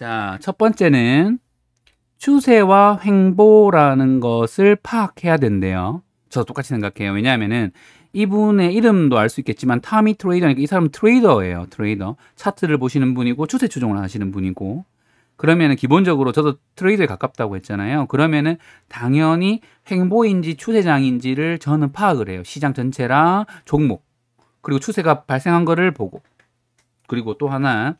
자, 첫 번째는 추세와 횡보라는 것을 파악해야 된대요. 저 똑같이 생각해요. 왜냐하면은 이분의 이름도 알 수 있겠지만 타미 트레이더니까 이 사람은 트레이더예요. 트레이더. 차트를 보시는 분이고 추세 추종을 하시는 분이고. 그러면은 기본적으로 저도 트레이더에 가깝다고 했잖아요. 그러면은 당연히 횡보인지 추세장인지를 저는 파악을 해요. 시장 전체랑 종목. 그리고 추세가 발생한 거를 보고. 그리고 또 하나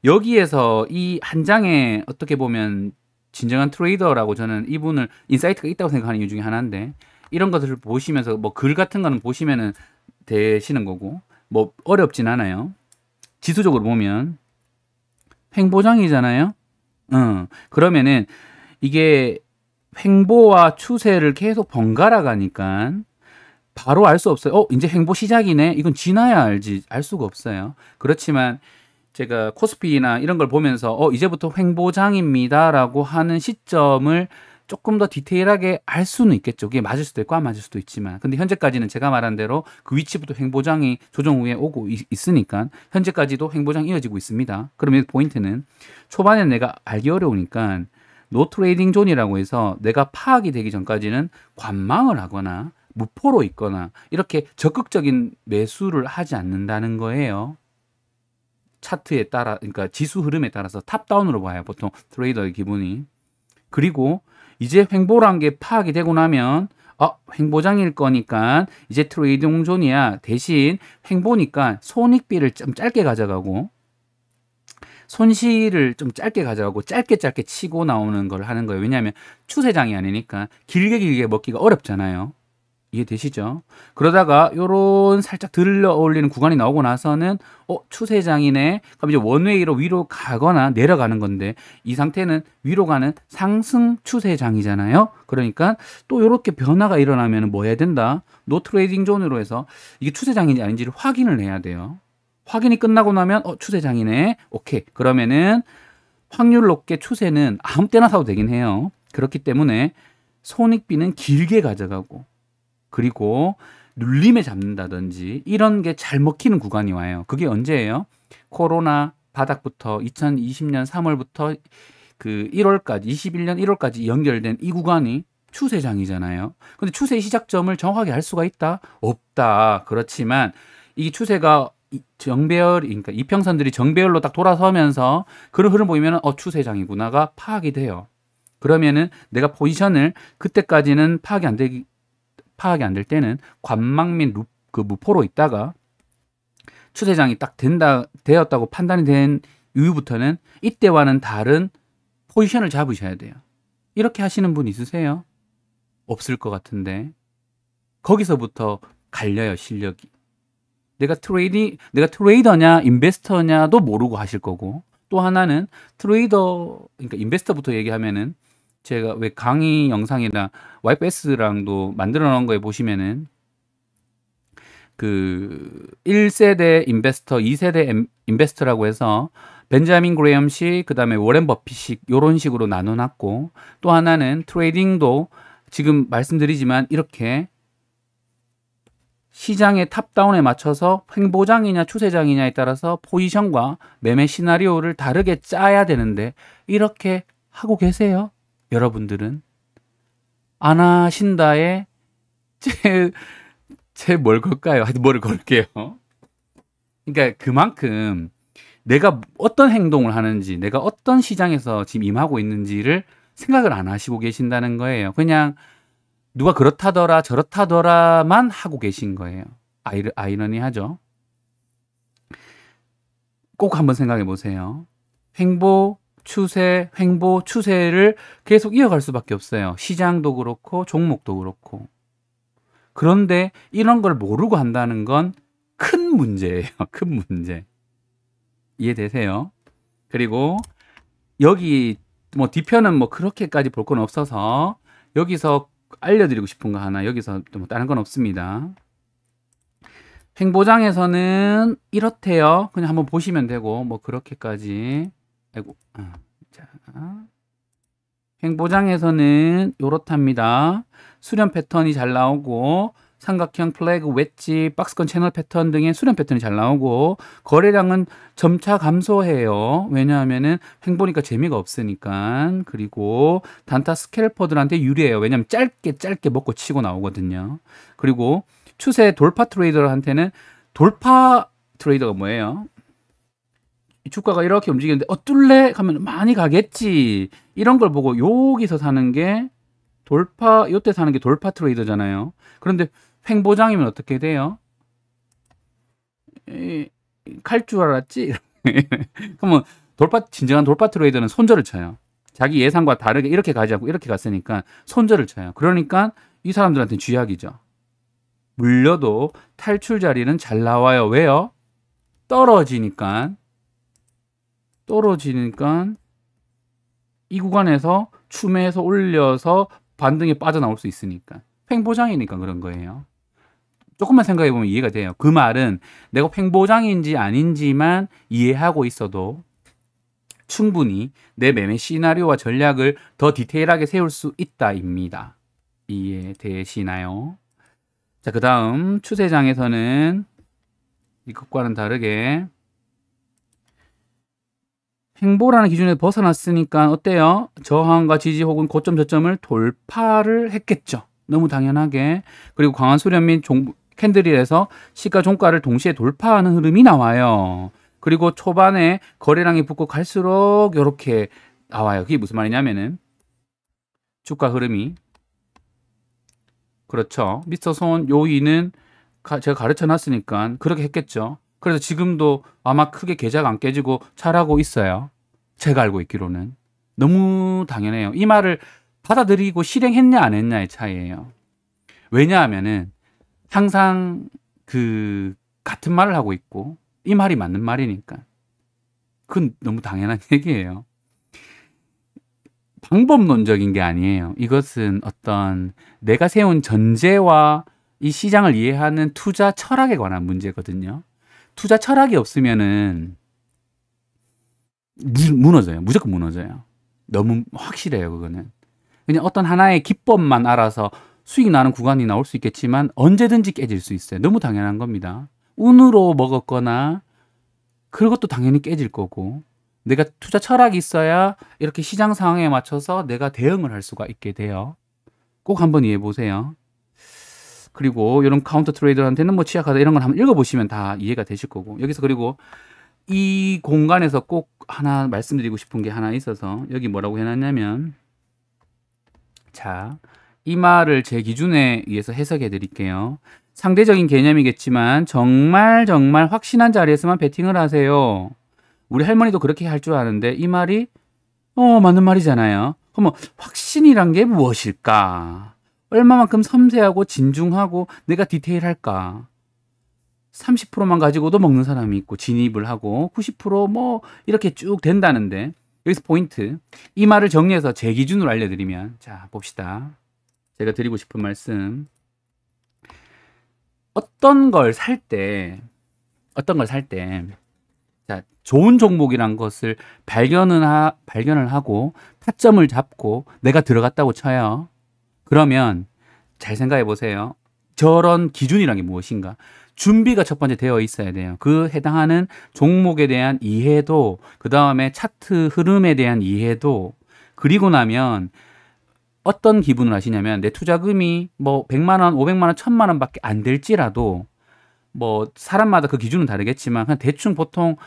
여기에서 이 한 장에 어떻게 보면 진정한 트레이더라고 저는 이분을 인사이트가 있다고 생각하는 이유 중에 하나인데 이런 것들을 보시면서 뭐 글 같은 거는 보시면은 되시는 거고 뭐 어렵진 않아요. 지수적으로 보면 횡보장이잖아요. 그러면은 이게 횡보와 추세를 계속 번갈아 가니까 바로 알 수 없어요. 이제 횡보 시작이네. 이건 지나야 알지. 알 수가 없어요. 그렇지만 제가 코스피나 이런 걸 보면서 이제부터 횡보장입니다라고 하는 시점을 조금 더 디테일하게 알 수는 있겠죠. 그게 맞을 수도 있고 안 맞을 수도 있지만. 근데 현재까지는 제가 말한 대로 그 위치부터 횡보장이 조정 후에 오고 있으니까 현재까지도 횡보장이 이어지고 있습니다. 그러면 포인트는 초반에 내가 알기 어려우니까 노 트레이딩 존이라고 해서 내가 파악이 되기 전까지는 관망을 하거나 무포로 있거나 이렇게 적극적인 매수를 하지 않는다는 거예요. 차트에 따라, 그러니까 지수 흐름에 따라서 탑다운으로 봐요. 보통 트레이더의 기분이. 그리고 이제 횡보란 게 파악이 되고 나면 횡보장일 거니까 이제 트레이딩 존이야. 대신 횡보니까 손익비를 좀 짧게 가져가고 손실을 좀 짧게 가져가고 짧게 치고 나오는 걸 하는 거예요. 왜냐하면 추세장이 아니니까 길게 먹기가 어렵잖아요. 이해되시죠? 그러다가 요런 살짝 들러 올리는 구간이 나오고 나서는 추세장이네. 그럼 이제 원웨이로 위로 가거나 내려가는 건데 이 상태는 위로 가는 상승 추세장이잖아요. 그러니까 또 요렇게 변화가 일어나면 뭐 해야 된다? 노 트레이딩 존으로 해서 이게 추세장인지 아닌지를 확인을 해야 돼요. 확인이 끝나고 나면 추세장이네. 오케이. 그러면은 확률 높게 추세는 아무 때나 사도 되긴 해요. 그렇기 때문에 손익비는 길게 가져가고 그리고 눌림에 잡는다든지 이런 게 잘 먹히는 구간이 와요. 그게 언제예요? 코로나 바닥부터 2020년 3월부터 그 1월까지 21년 1월까지 연결된 이 구간이 추세장이잖아요. 근데 추세의 시작점을 정확하게 알 수가 있다? 없다. 그렇지만 이 추세가 그러니까 이평선들이 정배열로 딱 돌아서면서 그런 흐름 보이면 추세장이구나가 파악이 돼요. 그러면은 내가 포지션을 그때까지는 파악이 안 될 때는 관망 및 그 무포로 있다가 추세장이 딱 되었다고 판단이 된 이후부터는 이때와는 다른 포지션을 잡으셔야 돼요. 이렇게 하시는 분 있으세요? 없을 것 같은데 거기서부터 갈려요, 실력이. 내가 트레이더냐 인베스터냐도 모르고 하실 거고 또 하나는 그러니까 인베스터부터 얘기하면은 제가 왜 강의 영상이나 YPS랑도 만들어 놓은 거에 보시면은 그 1세대 인베스터, 2세대 인베스터라고 해서 벤자민 그레이엄식, 그다음에 워렌 버핏식 요런 식으로 나눠 놨고 또 하나는 트레이딩도 지금 말씀드리지만 이렇게 시장의 탑다운에 맞춰서 횡보장이냐 추세장이냐에 따라서 포지션과 매매 시나리오를 다르게 짜야 되는데 이렇게 하고 계세요? 여러분들은 안 하신다에 제 뭘 걸까요? 하여튼 뭐를 걸게요. 그러니까 그만큼 내가 어떤 행동을 하는지 내가 어떤 시장에서 지금 임하고 있는지를 생각을 안 하시고 계신다는 거예요. 그냥 누가 그렇다더라 저렇다더라만 하고 계신 거예요. 아이러니하죠. 꼭 한번 생각해 보세요. 횡보 추세를 계속 이어갈 수밖에 없어요. 시장도 그렇고 종목도 그렇고. 그런데 이런 걸 모르고 한다는 건 큰 문제예요. 큰 문제. 이해되세요? 그리고 여기 뭐 뒤편은 뭐 그렇게까지 볼 건 없어서 여기서 알려드리고 싶은 거 하나 여기서 뭐 다른 건 없습니다. 횡보장에서는 이렇대요. 그냥 한번 보시면 되고 뭐 그렇게까지 자, 횡보장에서는 요렇답니다. 수렴 패턴이 잘 나오고 삼각형, 플래그, 웨지, 박스권 채널 패턴 등의 수렴 패턴이 잘 나오고 거래량은 점차 감소해요. 왜냐하면은 횡보니까 재미가 없으니까. 그리고 단타 스캘퍼들한테 유리해요. 왜냐하면 짧게 먹고 치고 나오거든요. 그리고 추세 돌파 트레이더한테는 돌파 트레이더가 뭐예요? 이 주가가 이렇게 움직이는데 뚫래 하면 많이 가겠지. 이런 걸 보고 여기서 사는 게 돌파, 요때 사는 게 돌파 트레이더잖아요. 그런데 횡보장이면 어떻게 돼요? 칼 줄 알았지? 그러면 진정한 돌파 트레이더는 손절을 쳐요. 자기 예상과 다르게 이렇게 가지 않고 이렇게 갔으니까 손절을 쳐요. 그러니까 이 사람들한테 쥐약이죠. 물려도 탈출 자리는 잘 나와요. 왜요? 떨어지니까 이 구간에서 추매해서 올려서 반등에 빠져나올 수 있으니까. 횡보장이니까 그런 거예요. 조금만 생각해 보면 이해가 돼요. 그 말은 내가 횡보장인지 아닌지만 이해하고 있어도 충분히 내 매매 시나리오와 전략을 더 디테일하게 세울 수 있다입니다. 이해되시나요? 자, 그 다음 추세장에서는 이것과는 다르게 횡보라는 기준에 벗어났으니까 어때요? 저항과 지지 혹은 고점 저점을 돌파를 했겠죠. 너무 당연하게. 그리고 강한 수렴 및 캔들일에서 시가 종가를 동시에 돌파하는 흐름이 나와요. 그리고 초반에 거래량이 붙고 갈수록 이렇게 나와요. 그게 무슨 말이냐면은 주가 흐름이 그렇죠. 미스터 손 요인은 제가 가르쳐 놨으니까 그렇게 했겠죠. 그래서 지금도 아마 크게 계좌가 안 깨지고 잘하고 있어요. 제가 알고 있기로는. 너무 당연해요. 이 말을 받아들이고 실행했냐 안 했냐의 차이예요. 왜냐하면은 항상 같은 말을 하고 있고 이 말이 맞는 말이니까. 그건 너무 당연한 얘기예요. 방법론적인 게 아니에요. 이것은 어떤 내가 세운 전제와 이 시장을 이해하는 투자 철학에 관한 문제거든요. 투자 철학이 없으면은 무너져요. 무조건 무너져요. 너무 확실해요, 그거는. 그냥 어떤 하나의 기법만 알아서 수익 나는 구간이 나올 수 있겠지만 언제든지 깨질 수 있어요. 너무 당연한 겁니다. 운으로 먹었거나 그것도 당연히 깨질 거고 내가 투자 철학이 있어야 이렇게 시장 상황에 맞춰서 내가 대응을 할 수가 있게 돼요. 꼭 한번 이해해 보세요. 그리고 이런 카운터 트레이더한테는 뭐 취약하다 이런 걸 한번 읽어보시면 다 이해가 되실 거고 여기서 그리고 이 공간에서 꼭 하나 말씀드리고 싶은 게 하나 있어서 여기 뭐라고 해놨냐면 자, 이 말을 제 기준에 의해서 해석해 드릴게요. 상대적인 개념이겠지만 정말 확신한 자리에서만 베팅을 하세요. 우리 할머니도 그렇게 할 줄 아는데 이 말이 맞는 말이잖아요. 그러면 확신이란 게 무엇일까? 얼마만큼 섬세하고 진중하고 내가 디테일할까? 30%만 가지고도 먹는 사람이 있고 진입을 하고 90%뭐 이렇게 쭉 된다는데 여기서 포인트. 이 말을 정리해서 제 기준으로 알려드리면 자 봅시다. 제가 드리고 싶은 말씀. 어떤 걸 살 때 자, 좋은 종목이란 것을 발견을 하고 타점을 잡고 내가 들어갔다고 쳐요. 그러면 잘 생각해 보세요. 저런 기준이란 게 무엇인가? 준비가 첫 번째 되어 있어야 돼요. 그 해당하는 종목에 대한 이해도, 그 다음에 차트 흐름에 대한 이해도, 그리고 나면 어떤 기분을 하시냐면 내 투자금이 뭐 100만 원, 500만 원, 1000만 원밖에 안 될지라도 뭐 사람마다 그 기준은 다르겠지만 그냥 대충 보통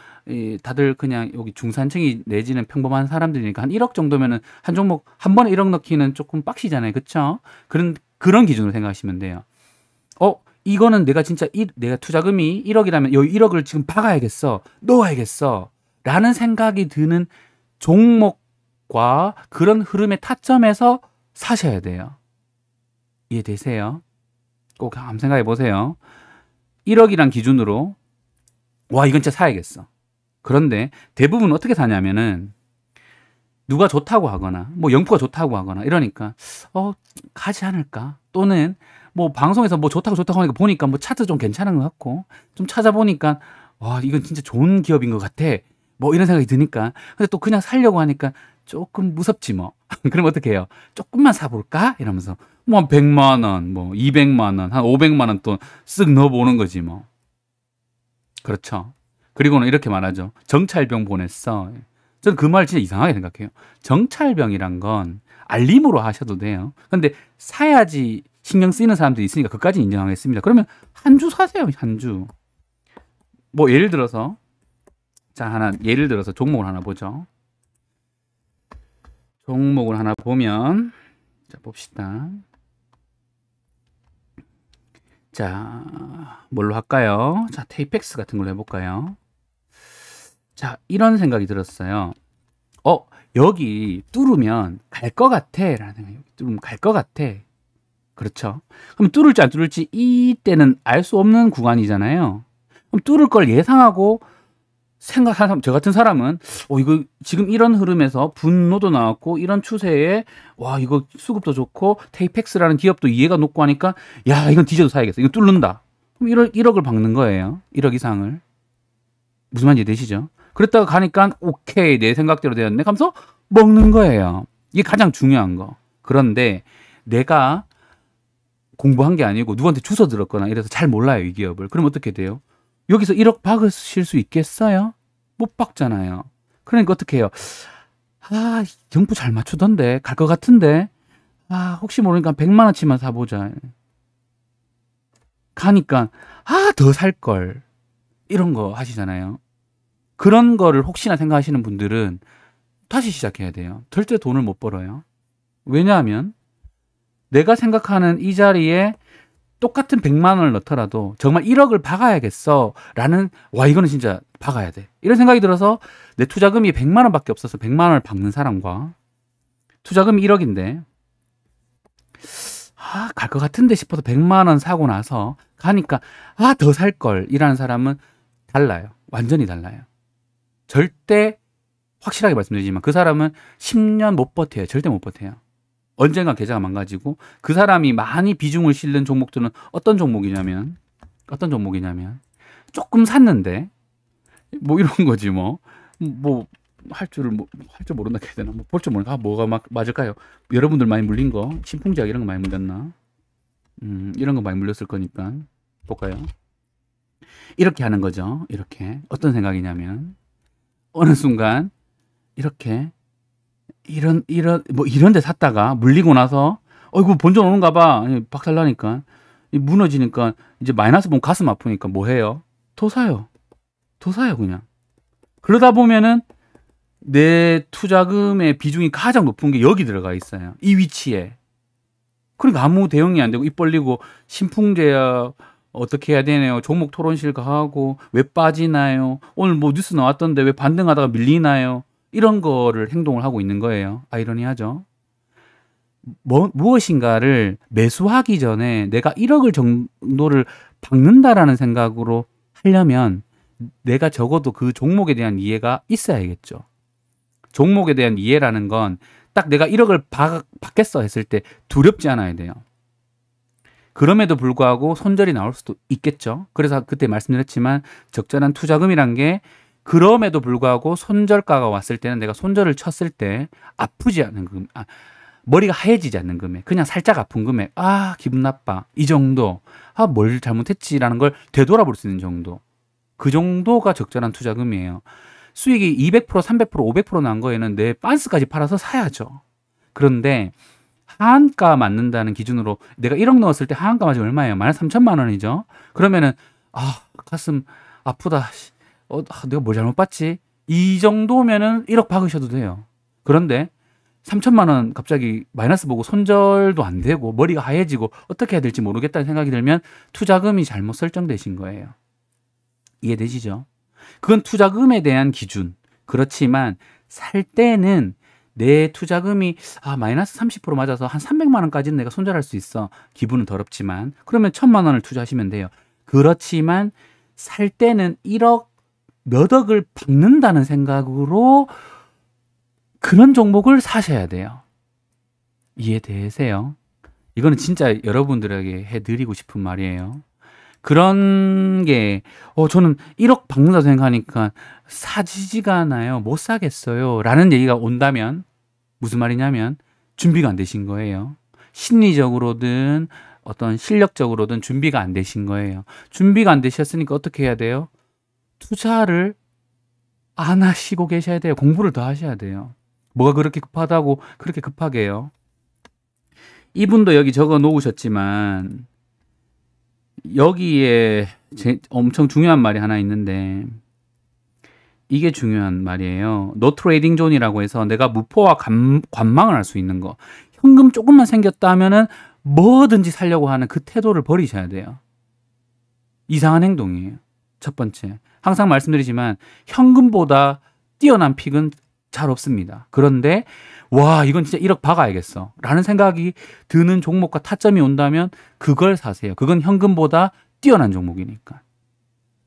다들 그냥 여기 중산층이 내지는 평범한 사람들이니까 한 1억 정도면은 한 종목 한 번에 1억 넣기는 조금 빡시잖아요. 그렇죠? 그런 기준으로 생각하시면 돼요. 이거는 내가 진짜 내가 투자금이 1억이라면 이 1억을 지금 박아야겠어. 넣어야겠어. 라는 생각이 드는 종목과 그런 흐름의 타점에서 사셔야 돼요. 이해되세요? 꼭 한번 생각해 보세요. 1억이란 기준으로 와 이건 진짜 사야겠어. 그런데 대부분 어떻게 사냐면은 누가 좋다고 하거나 뭐 영프가 좋다고 하거나 이러니까 가지 않을까? 또는 뭐 방송에서 뭐 좋다고 하니까 보니까 뭐 차트 좀 괜찮은 것 같고 좀 찾아보니까 와 이건 진짜 좋은 기업인 것 같아. 뭐 이런 생각이 드니까 근데 또 그냥 살려고 하니까 조금 무섭지 뭐. 그럼 어떻게 해요? 조금만 사볼까? 이러면서 뭐 한 100만 원, 뭐 200만 원, 한 500만 원 또 쓱 넣어보는 거지 뭐. 그렇죠. 그리고는 이렇게 말하죠. 정찰병 보냈어. 저는 그 말 진짜 이상하게 생각해요. 정찰병이란 건 알림으로 하셔도 돼요. 근데 사야지 신경 쓰이는 사람들이 있으니까 그까지 인정하겠습니다. 그러면 한 주 사세요. 한 주. 뭐 예를 들어서 예를 들어서 종목을 하나 보죠. 종목을 하나 보면 자 봅시다. 자 뭘로 할까요? 자 테이펙스 같은 걸로 해볼까요? 자 이런 생각이 들었어요. 여기 뚫으면 갈 것 같아 라는 생각이 뚫으면 갈 것 같아. 그렇죠. 그럼 뚫을지 안 뚫을지 이때는 알 수 없는 구간이잖아요. 그럼 뚫을 걸 예상하고 생각하는 사람, 저 같은 사람은 이거 지금 이런 흐름에서 분노도 나왔고 이런 추세에 와 이거 수급도 좋고 테이펙스라는 기업도 이해가 높고 하니까 야 이건 뒤져도 사야겠어. 이거 뚫는다. 그럼 1억을 박는 거예요. 1억 이상을. 무슨 말인지 되시죠? 그랬다가 가니까 오케이 내 생각대로 되었네 하면서 먹는 거예요. 이게 가장 중요한 거. 그런데 내가 공부한 게 아니고 누구한테 주워 들었거나 이래서 잘 몰라요 이 기업을. 그럼 어떻게 돼요? 여기서 1억 박으실 수 있겠어요? 못 박잖아요. 그러니까 어떻게 해요? 정부 잘 맞추던데 갈 것 같은데 혹시 모르니까 100만 원치만 사보자. 가니까 더 살 걸. 이런 거 하시잖아요. 그런 거를 혹시나 생각하시는 분들은 다시 시작해야 돼요. 절대 돈을 못 벌어요. 왜냐하면 내가 생각하는 이 자리에 똑같은 100만 원을 넣더라도 정말 1억을 박아야겠어 라는 이거는 진짜 박아야 돼 이런 생각이 들어서 내 투자금이 100만 원밖에 없어서 100만 원을 박는 사람과 투자금이 1억인데 갈 것 같은데 싶어서 100만 원 사고 나서 가니까 더 살 걸 이라는 사람은 달라요. 완전히 달라요. 절대 확실하게 말씀드리지만 그 사람은 10년 못 버텨요. 절대 못 버텨요. 언젠가 계좌가 망가지고 그 사람이 많이 비중을 실는 종목들은 어떤 종목이냐면 조금 샀는데 뭐 이런 거지 뭐 할 줄 모른다 해야 되나 볼 줄 모르나 뭐가 맞을까요? 여러분들 많이 물린 거 신풍제약 이런 거 많이 물렸나? 이런 거 많이 물렸을 거니까 볼까요? 이렇게 하는 거죠. 이렇게 어떤 생각이냐면 어느 순간 이렇게 이런 데 샀다가 물리고 나서 이거 본전 오는가 봐. 박살나니까 무너지니까 이제 마이너스 보면 가슴 아프니까 뭐 해요? 더 사요 그냥. 그러다 보면은 내 투자금의 비중이 가장 높은 게 여기 들어가 있어요. 이 위치에. 그러니까 아무 대응이 안 되고 입 벌리고 신풍제약 어떻게 해야 되나요? 종목 토론실 가고 왜 빠지나요? 오늘 뭐 뉴스 나왔던데 왜 반등하다가 밀리나요? 이런 거를 행동을 하고 있는 거예요. 아이러니하죠. 무엇인가를 매수하기 전에 내가 1억을 정도를 박는다라는 생각으로 하려면 내가 적어도 그 종목에 대한 이해가 있어야겠죠. 종목에 대한 이해라는 건 딱 내가 1억을 받겠어 했을 때 두렵지 않아야 돼요. 그럼에도 불구하고 손절이 나올 수도 있겠죠. 그래서 그때 말씀드렸지만 적절한 투자금이란 게 그럼에도 불구하고 손절가가 왔을 때는 내가 손절을 쳤을 때 아프지 않은 금액, 머리가 하얘지지 않는 금액, 그냥 살짝 아픈 금액, 기분 나빠 이 정도, 뭘 잘못했지라는 걸 되돌아볼 수 있는 정도, 그 정도가 적절한 투자금이에요. 수익이 200%, 300%, 500% 난 거에는 내 빤스까지 팔아서 사야죠. 그런데 하한가 맞는다는 기준으로 내가 1억 넣었을 때 하한가 맞으면 얼마예요? 13,000만 원이죠. 그러면은 가슴 아프다. 내가 뭘 잘못 봤지? 이 정도면은 1억 박으셔도 돼요. 그런데 3천만 원 갑자기 마이너스 보고 손절도 안 되고 머리가 하얘지고 어떻게 해야 될지 모르겠다는 생각이 들면 투자금이 잘못 설정되신 거예요. 이해되시죠? 그건 투자금에 대한 기준. 그렇지만 살 때는 내 투자금이 마이너스 30% 맞아서 한 300만 원까지는 내가 손절할 수 있어. 기분은 더럽지만 그러면 1,000만 원을 투자하시면 돼요. 그렇지만 살 때는 1억 몇 억을 박는다는 생각으로 그런 종목을 사셔야 돼요. 이해되세요? 이거는 진짜 여러분들에게 해드리고 싶은 말이에요. 그런 게 저는 1억 박는다 생각하니까 사지지가 않아요. 못 사겠어요. 라는 얘기가 온다면 무슨 말이냐면 준비가 안 되신 거예요. 심리적으로든 어떤 실력적으로든 준비가 안 되신 거예요. 준비가 안 되셨으니까 어떻게 해야 돼요? 투자를 안 하시고 계셔야 돼요. 공부를 더 하셔야 돼요. 뭐가 그렇게 급하다고 그렇게 급하게 해요? 이분도 여기 적어 놓으셨지만 여기에 엄청 중요한 말이 하나 있는데 이게 중요한 말이에요. 노 트레이딩 존이라고 해서 내가 무포와 관망을 할 수 있는 거. 현금 조금만 생겼다 하면은 뭐든지 살려고 하는 그 태도를 버리셔야 돼요. 이상한 행동이에요. 첫 번째. 항상 말씀드리지만 현금보다 뛰어난 픽은 잘 없습니다. 그런데 와 이건 진짜 1억 박아야겠어 라는 생각이 드는 종목과 타점이 온다면 그걸 사세요. 그건 현금보다 뛰어난 종목이니까.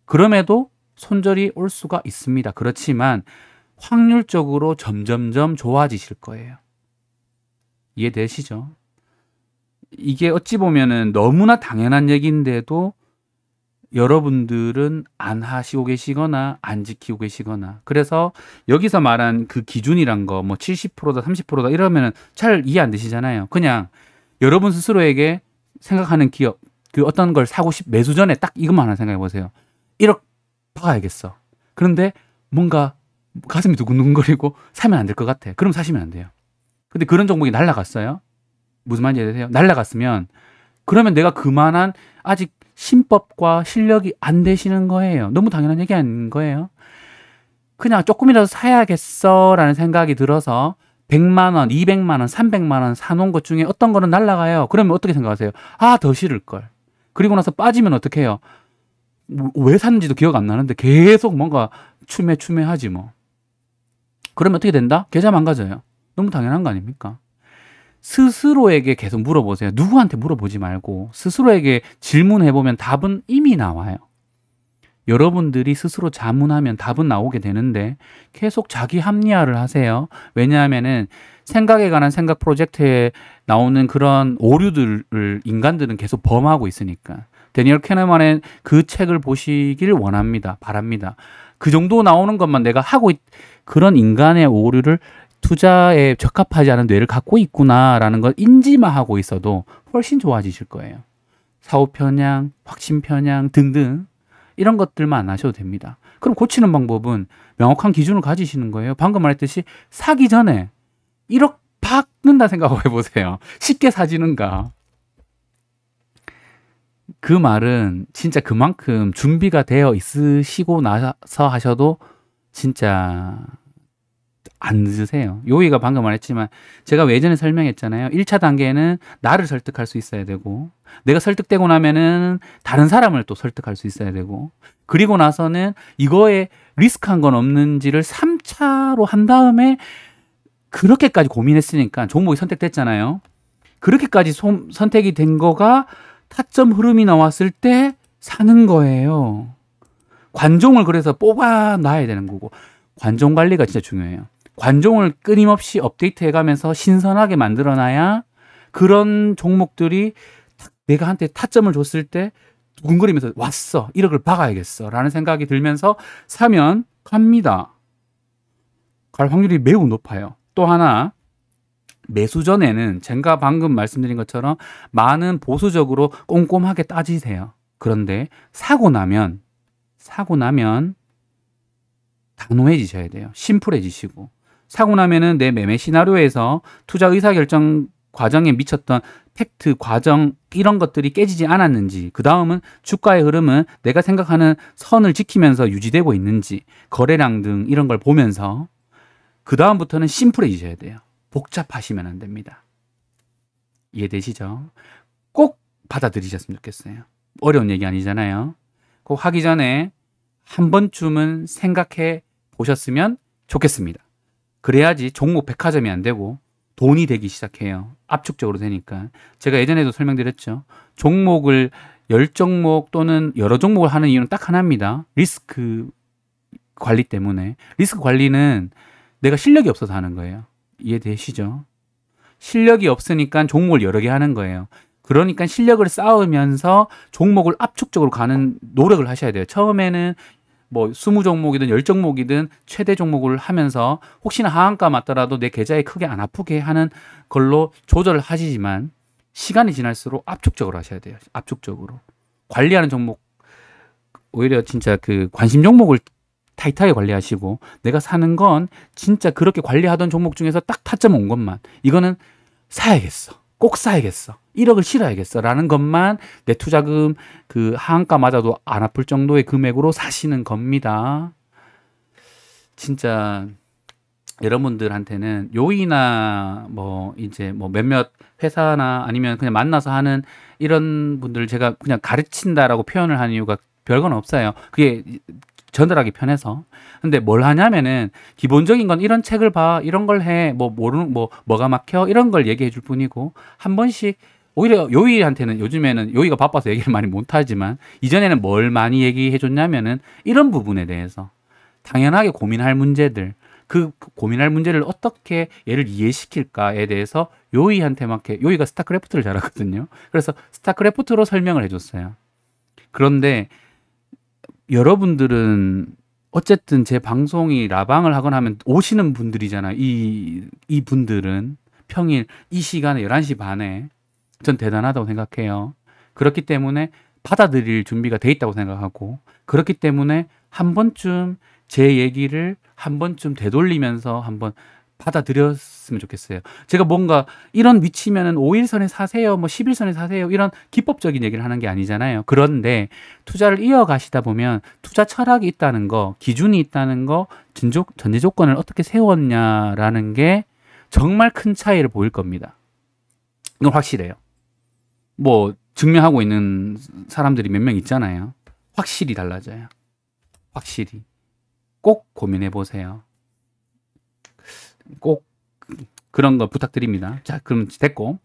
그럼에도 손절이 올 수가 있습니다. 그렇지만 확률적으로 점점점 좋아지실 거예요. 이해되시죠? 이게 어찌 보면은 너무나 당연한 얘기인데도 여러분들은 안 하시고 계시거나 안 지키고 계시거나 그래서 여기서 말한 그 기준이란 거 뭐 70%다 30%다 이러면은 잘 이해 안 되시잖아요. 그냥 여러분 스스로에게 생각하는 기업 그 어떤 걸 사고 매수 전에 딱 이것만 하나 생각해 보세요. 1억 박아야겠어. 그런데 뭔가 가슴이 두근두근거리고 사면 안 될 것 같아. 그럼 사시면 안 돼요. 근데 그런 종목이 날라갔어요. 무슨 말인지 아세요? 날라갔으면 그러면 내가 그만한 아직 신법과 실력이 안 되시는 거예요. 너무 당연한 얘기 아닌 거예요. 그냥 조금이라도 사야겠어라는 생각이 들어서 100만 원, 200만 원, 300만 원 사놓은 것 중에 어떤 거는 날라가요. 그러면 어떻게 생각하세요? 아, 더 싫을 걸. 그리고 나서 빠지면 어떻게 해요? 왜 샀는지도 기억 안 나는데 계속 뭔가 추매하지 뭐. 그러면 어떻게 된다? 계좌 망가져요. 너무 당연한 거 아닙니까? 스스로에게 계속 물어보세요. 누구한테 물어보지 말고 스스로에게 질문해보면 답은 이미 나와요. 여러분들이 스스로 자문하면 답은 나오게 되는데 계속 자기 합리화를 하세요. 왜냐하면은 생각에 관한 생각 프로젝트에 나오는 그런 오류들을 인간들은 계속 범하고 있으니까. 데니얼 캐너만의 그 책을 보시길 원합니다. 바랍니다. 그 정도 나오는 것만 내가 그런 인간의 오류를 투자에 적합하지 않은 뇌를 갖고 있구나라는 걸 인지만 하고 있어도 훨씬 좋아지실 거예요. 사후 편향, 확신 편향 등등 이런 것들만 안 하셔도 됩니다. 그럼 고치는 방법은 명확한 기준을 가지시는 거예요. 방금 말했듯이 사기 전에 1억 박는다 생각을 해보세요. 쉽게 사지는가. 그 말은 진짜 그만큼 준비가 되어 있으시고 나서 하셔도 진짜 안 늦으세요. 요이가 방금 말했지만 제가 예전에 설명했잖아요. 1차 단계는 나를 설득할 수 있어야 되고 내가 설득되고 나면은 다른 사람을 또 설득할 수 있어야 되고 그리고 나서는 이거에 리스크한 건 없는지를 3차로 한 다음에 그렇게까지 고민했으니까 종목이 선택됐잖아요. 그렇게까지 선택이 된 거가 타점 흐름이 나왔을 때 사는 거예요. 관종을 그래서 뽑아놔야 되는 거고 관종 관리가 진짜 중요해요. 관종을 끊임없이 업데이트해가면서 신선하게 만들어놔야 그런 종목들이 내가 한테 타점을 줬을 때 두근거리면서 왔어. 1억을 박아야겠어. 라는 생각이 들면서 사면 갑니다. 갈 확률이 매우 높아요. 또 하나 매수 전에는 제가 방금 말씀드린 것처럼 많은 보수적으로 꼼꼼하게 따지세요. 그런데 사고 나면 단호해지셔야 돼요. 심플해지시고 사고 나면은 내 매매 시나리오에서 투자 의사결정 과정에 미쳤던 팩트, 과정 이런 것들이 깨지지 않았는지 그 다음은 주가의 흐름은 내가 생각하는 선을 지키면서 유지되고 있는지 거래량 등 이런 걸 보면서 그 다음부터는 심플해지셔야 돼요. 복잡하시면 안 됩니다. 이해되시죠? 꼭 받아들이셨으면 좋겠어요. 어려운 얘기 아니잖아요. 꼭 하기 전에 한 번쯤은 생각해 보셨으면 좋겠습니다. 그래야지 종목 백화점이 안 되고 돈이 되기 시작해요. 압축적으로 되니까. 제가 예전에도 설명드렸죠. 종목을 10종목 또는 여러 종목을 하는 이유는 딱 하나입니다. 리스크 관리 때문에. 리스크 관리는 내가 실력이 없어서 하는 거예요. 이해되시죠? 실력이 없으니까 종목을 여러 개 하는 거예요. 그러니까 실력을 쌓으면서 종목을 압축적으로 가는 노력을 하셔야 돼요. 처음에는 뭐 20종목이든 10종목이든 최대 종목을 하면서 혹시나 하한가 맞더라도 내 계좌에 크게 안 아프게 하는 걸로 조절을 하시지만 시간이 지날수록 압축적으로 하셔야 돼요. 압축적으로. 관리하는 종목, 오히려 진짜 그 관심 종목을 타이트하게 관리하시고, 내가 사는 건 진짜 그렇게 관리하던 종목 중에서 딱 타점 온 것만, 이거는 사야겠어. 꼭 사야겠어. 1억을 실어야겠어. 라는 것만 내 투자금 그 하한가 맞아도 안 아플 정도의 금액으로 사시는 겁니다. 진짜 여러분들한테는 요이나 뭐 이제 뭐 몇몇 회사나 아니면 그냥 만나서 하는 이런 분들 제가 그냥 가르친다라고 표현을 하는 이유가 별건 없어요. 그게 전달하기 편해서. 근데 뭘 하냐면은 기본적인 건 이런 책을 봐, 이런 걸 해, 뭐 모르는 뭐가 막혀 이런 걸 얘기해 줄 뿐이고, 한 번씩 오히려 요이한테는 요즘에는 요이가 바빠서 얘기를 많이 못 하지만 이전에는 뭘 많이 얘기해 줬냐면은 이런 부분에 대해서 당연하게 고민할 문제들, 그 고민할 문제를 어떻게 얘를 이해시킬까에 대해서 요이한테 막 요이가 스타크래프트를 잘하거든요. 그래서 스타크래프트로 설명을 해줬어요. 그런데 여러분들은 어쨌든 제 방송이 라방을 하거나 하면 오시는 분들이잖아요. 이 분들은 평일 이 시간에 11시 반에 전 대단하다고 생각해요. 그렇기 때문에 받아들일 준비가 돼 있다고 생각하고, 그렇기 때문에 한 번쯤 제 얘기를 한 번쯤 되돌리면서 한번 받아들였으면 좋겠어요. 제가 뭔가 이런 위치면은 5일선에 사세요, 뭐 10일선에 사세요, 이런 기법적인 얘기를 하는 게 아니잖아요. 그런데 투자를 이어가시다 보면 투자 철학이 있다는 거, 기준이 있다는 거, 전제 조건을 어떻게 세웠냐라는 게 정말 큰 차이를 보일 겁니다. 이건 확실해요. 뭐 증명하고 있는 사람들이 몇 명 있잖아요. 확실히 달라져요. 확실히. 꼭 고민해 보세요. 꼭 그런 거 부탁드립니다. 자, 그럼 됐고.